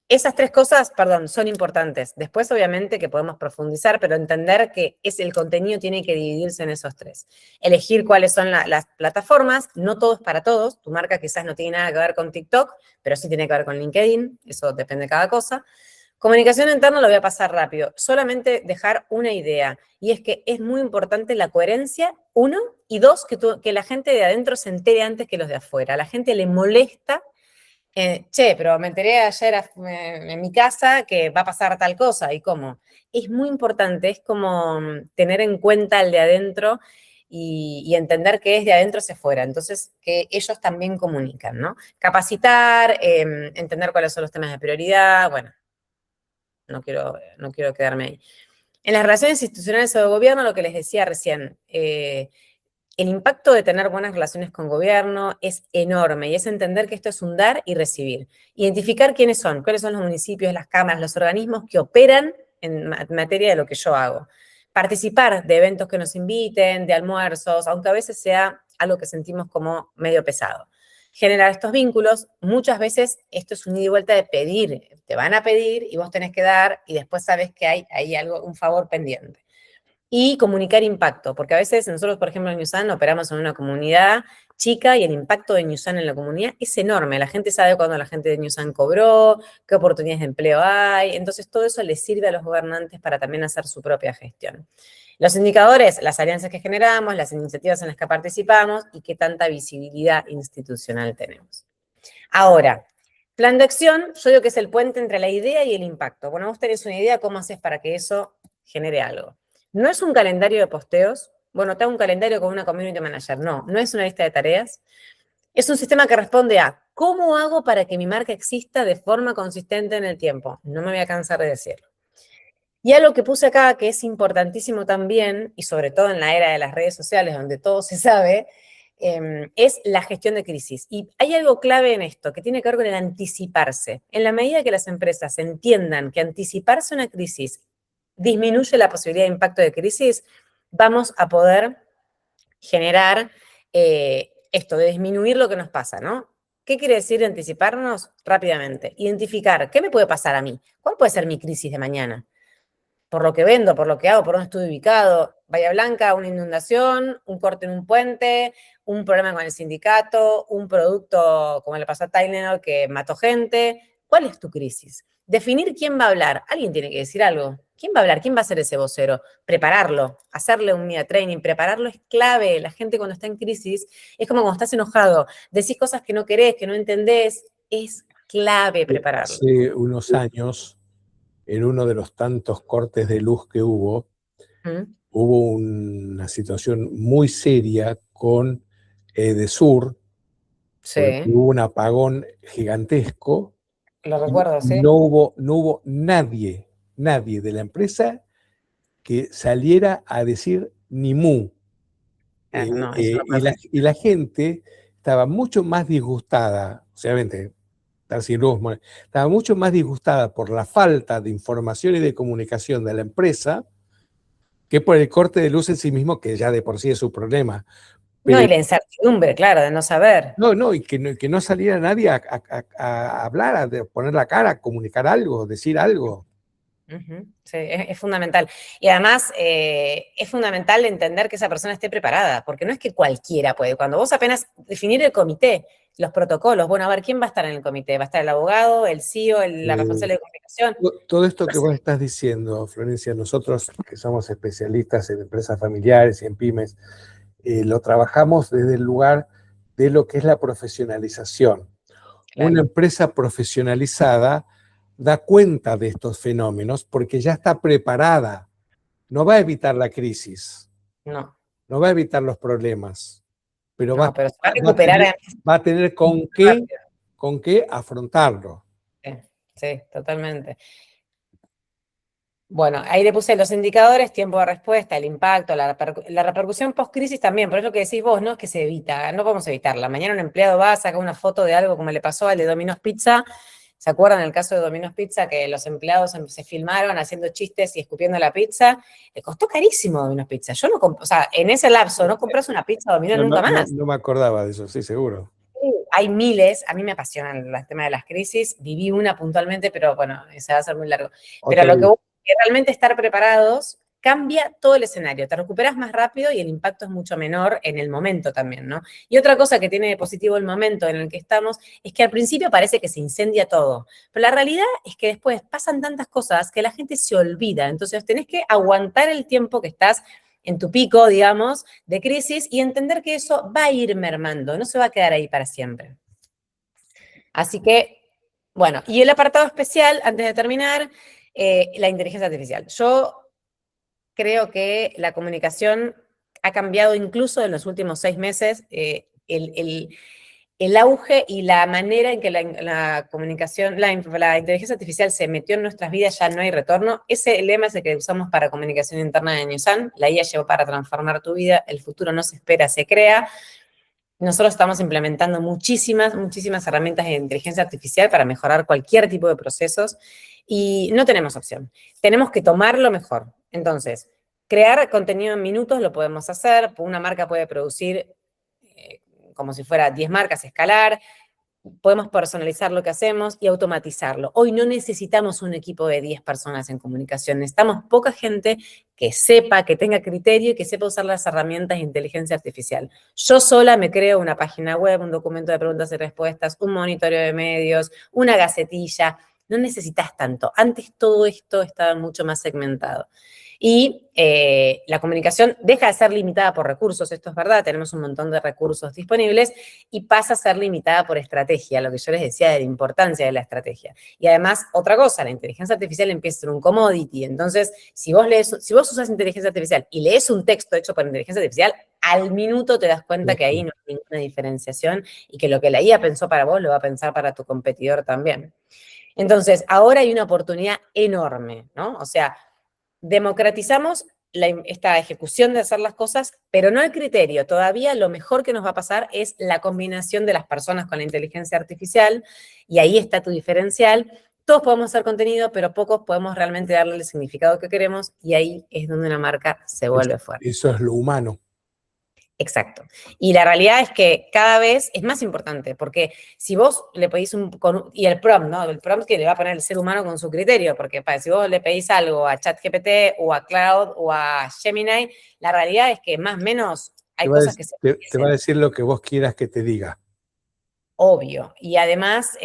Esas 3 cosas, perdón, son importantes. Después, obviamente, que podemos profundizar, pero entender que el contenido tiene que dividirse en esos 3. Elegir cuáles son las plataformas, no todo es para todos. Tu marca quizás no tiene nada que ver con TikTok, pero sí tiene que ver con LinkedIn, eso depende de cada cosa. Comunicación interna lo voy a pasar rápido. Solamente dejar una idea, y es que es muy importante la coherencia, 1, y 2, que la gente de adentro se entere antes que los de afuera. A la gente le molesta, pero me enteré ayer en mi casa que va a pasar tal cosa, ¿y cómo? Es muy importante, es como tener en cuenta el de adentro y entender que es de adentro hacia afuera, entonces que ellos también comunican, ¿no? Capacitar, entender cuáles son los temas de prioridad, bueno, no quiero quedarme ahí. En las relaciones institucionales o de gobierno, lo que les decía recién, el impacto de tener buenas relaciones con gobierno es enorme y es entender que esto es un dar y recibir. Identificar quiénes son, cuáles son los municipios, las cámaras, los organismos que operan en materia de lo que yo hago. Participar de eventos que nos inviten, de almuerzos, aunque a veces sea algo que sentimos como medio pesado. Generar estos vínculos, muchas veces esto es un ida y vuelta de pedir, te van a pedir y vos tenés que dar y después sabes que hay algo, un favor pendiente. Y comunicar impacto, porque a veces nosotros, por ejemplo, en Newsan operamos en una comunidad chica y el impacto de Newsan en la comunidad es enorme. La gente sabe cuándo la gente de Newsan cobró, qué oportunidades de empleo hay, entonces todo eso les sirve a los gobernantes para también hacer su propia gestión. Los indicadores, las alianzas que generamos, las iniciativas en las que participamos y qué tanta visibilidad institucional tenemos. Ahora, plan de acción, yo digo que es el puente entre la idea y el impacto. Bueno, vos tenés una idea, ¿cómo haces para que eso genere algo? No es un calendario de posteos, bueno, te hago un calendario con una community manager, no es una lista de tareas. Es un sistema que responde a ¿cómo hago para que mi marca exista de forma consistente en el tiempo? No me voy a cansar de decirlo. Y algo que puse acá que es importantísimo también, y sobre todo en la era de las redes sociales, donde todo se sabe, es la gestión de crisis. Y hay algo clave en esto, que tiene que ver con el anticiparse. En la medida que las empresas entiendan que anticiparse a una crisis disminuye la posibilidad de impacto de crisis, vamos a poder generar esto de disminuir lo que nos pasa, ¿no? ¿Qué quiere decir anticiparnos? Rápidamente, identificar, ¿qué me puede pasar a mí? ¿Cuál puede ser mi crisis de mañana? Por lo que vendo, por lo que hago, por dónde estoy ubicado. Bahía Blanca, una inundación, un corte en un puente, un problema con el sindicato, un producto como le pasó a Tylenol que mató gente. ¿Cuál es tu crisis? Definir quién va a hablar. Alguien tiene que decir algo. ¿Quién va a hablar? ¿Quién va a ser ese vocero? Prepararlo, hacerle un media training, prepararlo es clave. La gente cuando está en crisis es como cuando estás enojado, decís cosas que no querés, que no entendés, es clave prepararlo. Hace unos años, en uno de los tantos cortes de luz que hubo una situación muy seria con Edesur, Sí, porque hubo un apagón gigantesco. lo recuerdo, sí. No hubo nadie de la empresa que saliera a decir ni mu. No, eso no puede ser. Y la gente estaba mucho más disgustada, obviamente, estar sin luz, estaba mucho más disgustada por la falta de información y de comunicación de la empresa que por el corte de luz en sí mismo, que ya de por sí es su problema. No, Pero, y la incertidumbre, claro, de no saber. no, y que no saliera nadie a hablar, a poner la cara, a comunicar algo, decir algo. Sí, es fundamental. Y además es fundamental entender que esa persona esté preparada, porque no es que cualquiera puede. Cuando vos apenas definir el comité, los protocolos, bueno, a ver, ¿quién va a estar en el comité? ¿Va a estar el abogado, el CEO, la responsable de comunicación? Todo esto que vos estás diciendo, Florencia, nosotros que somos especialistas en empresas familiares y en pymes, lo trabajamos desde el lugar de lo que es la profesionalización. Claro. Una empresa profesionalizada da cuenta de estos fenómenos porque ya está preparada. No va a evitar la crisis, No, no va a evitar los problemas, pero no, pero se va a va a recuperar tener, va a tener rápido. con qué afrontarlo. Sí, totalmente. Bueno, ahí le puse los indicadores, tiempo de respuesta, el impacto, la repercusión post-crisis también, pero es lo que decís vos, no es que se evita, no podemos evitarla. Mañana un empleado va a sacar una foto de algo como le pasó al de Domino's Pizza. ¿Se acuerdan el caso de Domino's Pizza que los empleados se filmaron haciendo chistes y escupiendo la pizza? Le costó carísimo Domino's Pizza. Yo no, o sea, en ese lapso no compras una pizza Domino's nunca más. No me acordaba de eso, sí, seguro. Hay miles, a mí me apasionan el tema de las crisis, viví una puntualmente, pero bueno, se va a hacer muy largo. Pero lo que vos, realmente estar preparados cambia todo el escenario, te recuperas más rápido y el impacto es mucho menor en el momento también, ¿no? Y otra cosa que tiene de positivo el momento en el que estamos es que al principio parece que se incendia todo, pero la realidad es que después pasan tantas cosas que la gente se olvida, entonces tenés que aguantar el tiempo que estás en tu pico, digamos, de crisis y entender que eso va a ir mermando, no se va a quedar ahí para siempre. Así que, bueno, y el apartado especial, antes de terminar, la inteligencia artificial. Yo creo que la comunicación ha cambiado incluso en los últimos 6 meses. El auge y la manera en que la comunicación, la inteligencia artificial se metió en nuestras vidas, ya no hay retorno. Ese lema es el que usamos para comunicación interna de Newsan. La IA llegó para transformar tu vida, el futuro no se espera, se crea. Nosotros estamos implementando muchísimas herramientas de inteligencia artificial para mejorar cualquier tipo de procesos y no tenemos opción. Tenemos que tomarlo mejor. Entonces, crear contenido en minutos lo podemos hacer. Una marca puede producir como si fuera 10 marcas, escalar. Podemos personalizar lo que hacemos y automatizarlo. Hoy no necesitamos un equipo de 10 personas en comunicación. Necesitamos poca gente que sepa, que tenga criterio y que sepa usar las herramientas de inteligencia artificial. Yo sola me creo una página web, un documento de preguntas y respuestas, un monitoreo de medios, una gacetilla. No necesitas tanto. Antes todo esto estaba mucho más segmentado. Y la comunicación deja de ser limitada por recursos, esto es verdad, tenemos un montón de recursos disponibles, y pasa a ser limitada por estrategia, lo que yo les decía de la importancia de la estrategia. Y además, otra cosa, la inteligencia artificial empieza a ser un commodity, entonces, si vos usás inteligencia artificial y lees un texto hecho por inteligencia artificial, al minuto te das cuenta que ahí no hay ninguna diferenciación y que lo que la IA pensó para vos lo va a pensar para tu competidor también. Entonces, ahora hay una oportunidad enorme, ¿no? O sea, democratizamos esta ejecución de hacer las cosas, pero no el criterio. Todavía lo mejor que nos va a pasar es la combinación de las personas con la inteligencia artificial, y ahí está tu diferencial. Todos podemos hacer contenido, pero pocos podemos realmente darle el significado que queremos, y ahí es donde una marca se vuelve fuerte. Eso es lo humano. Exacto. Y la realidad es que cada vez es más importante, porque si vos le pedís y el prompt, ¿no? El prompt que le va a poner el ser humano con su criterio, porque si vos le pedís algo a ChatGPT o a Cloud o a Gemini, la realidad es que más o menos hay cosas que te va a decir lo que vos quieras que te diga. Obvio. Y además,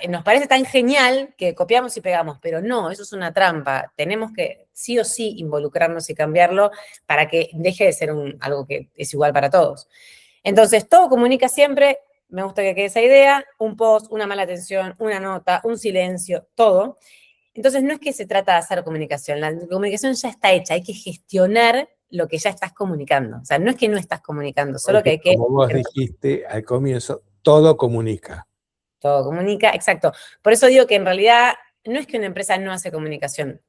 nos parece tan genial que copiamos y pegamos, pero no, eso es una trampa. Tenemos que sí o sí involucrarnos y cambiarlo para que deje de ser algo que es igual para todos. Entonces, todo comunica siempre, me gusta que quede esa idea, un post, una mala atención, una nota, un silencio, todo. Entonces, no es que se trata de hacer comunicación, la comunicación ya está hecha, hay que gestionar lo que ya estás comunicando. O sea, no es que no estás comunicando, solo que hay que... Como vos dijiste al comienzo, todo comunica. Todo comunica, exacto. Por eso digo que en realidad no es que una empresa no hace comunicación,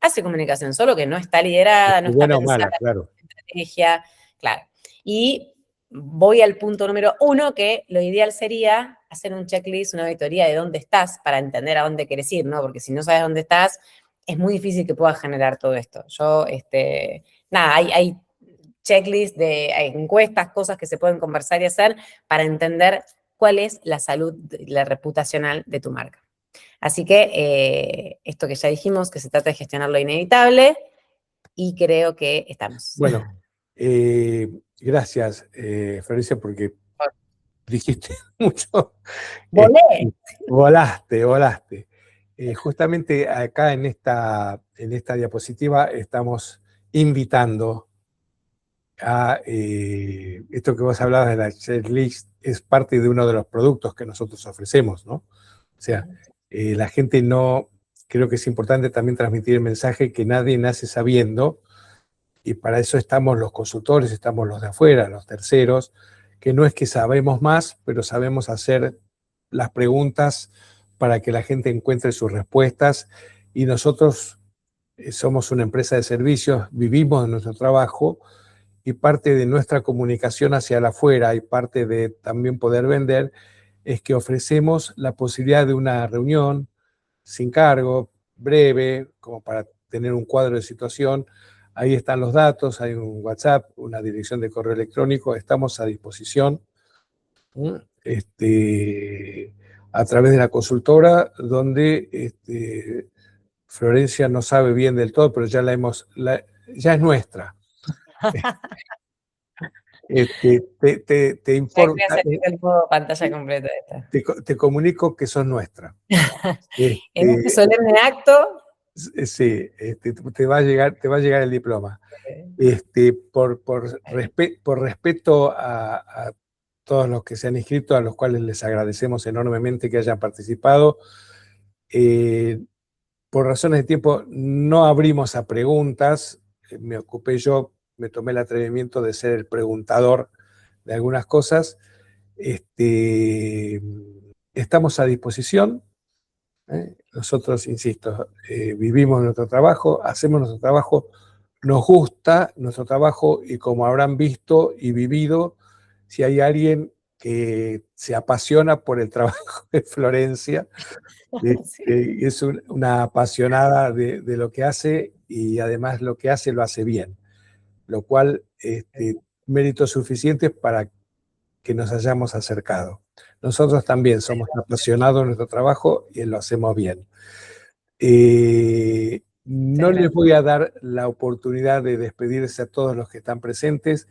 solo que no está liderada, no está Buena o pensada mala, claro. en estrategia, claro. Y voy al punto número 1, que lo ideal sería hacer un checklist, una auditoría de dónde estás para entender a dónde quieres ir, ¿no? Porque si no sabes dónde estás, es muy difícil que puedas generar todo esto. Nada, hay checklists hay encuestas, cosas que se pueden conversar y hacer para entender cuál es la salud, la reputacional de tu marca. Así que esto que ya dijimos, que se trata de gestionar lo inevitable, y creo que estamos. Bueno, gracias, Florencia, porque dijiste mucho. ¡Volé! Volaste. Justamente acá en esta diapositiva estamos invitando a esto que vos hablabas de la checklist, es parte de uno de los productos que nosotros ofrecemos, ¿no? O sea, la gente no, creo que es importante también transmitir el mensaje que nadie nace sabiendo, y para eso estamos los consultores, estamos los de afuera, los terceros, que no es que sabemos más, pero sabemos hacer las preguntas para que la gente encuentre sus respuestas, y nosotros somos una empresa de servicios, vivimos de nuestro trabajo, y parte de nuestra comunicación hacia el afuera y parte de también poder vender es que ofrecemos la posibilidad de una reunión sin cargo, breve, como para tener un cuadro de situación. Ahí están los datos, hay un WhatsApp, una dirección de correo electrónico, estamos a disposición a través de la consultora, donde Florencia no sabe bien del todo, pero ya ya es nuestra. Te informo, Voy a hacer el modo pantalla completa esta. te comunico que sos nuestra. En este solemne acto. Sí, te va a llegar el diploma. Por respeto a todos los que se han inscrito, a los cuales les agradecemos enormemente que hayan participado, por razones de tiempo no abrimos a preguntas. Me ocupé yo, me tomé el atrevimiento de ser el preguntador de algunas cosas. Estamos a disposición. Nosotros, insisto, vivimos nuestro trabajo, hacemos nuestro trabajo, nos gusta nuestro trabajo, y como habrán visto y vivido, si hay alguien que se apasiona por el trabajo de Florencia, Sí. es una apasionada de lo que hace, y además lo que hace lo hace bien, lo cual méritos suficientes para que nos hayamos acercado. Nosotros también somos apasionados de nuestro trabajo y lo hacemos bien. No les voy a dar la oportunidad de despedirse a todos los que están presentes,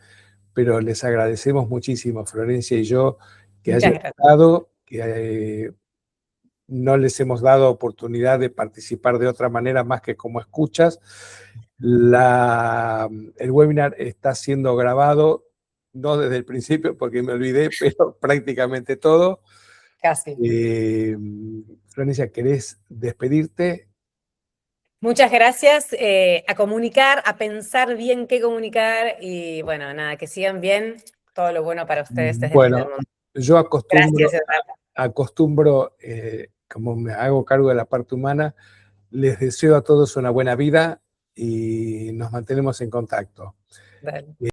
pero les agradecemos muchísimo, Florencia y yo, que hayan estado, que no les hemos dado oportunidad de participar de otra manera más que como escuchas. El webinar está siendo grabado, no desde el principio porque me olvidé, pero prácticamente todo. Casi. Florencia, ¿querés despedirte? Muchas gracias. A comunicar, a pensar bien qué comunicar, y bueno, nada, que sigan bien. Todo lo bueno para ustedes desde el fin del mundo. Yo Gracias, acostumbro, como me hago cargo de la parte humana, les deseo a todos una buena vida y nos mantenemos en contacto. Dale.